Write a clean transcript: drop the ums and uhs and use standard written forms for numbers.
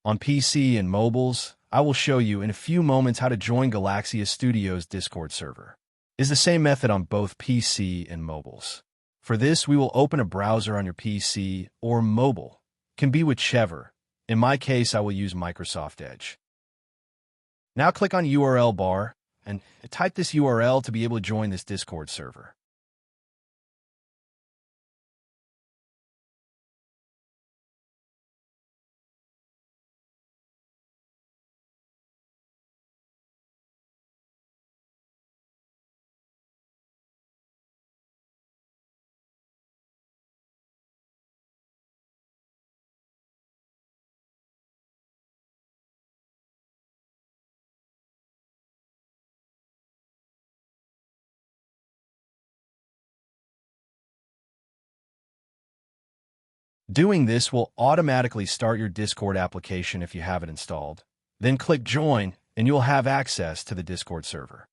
On PC and mobiles, I will show you in a few moments how to join Galaxia Studio's Discord server. It's the same method on both PC and mobiles. For this, we will open a browser on your PC or mobile. Can be whichever. In my case, I will use Microsoft Edge. Now click on URL bar and type this URL to be able to join this Discord server. Doing this will automatically start your Discord application if you have it installed. Then click Join, and you'll have access to the Discord server.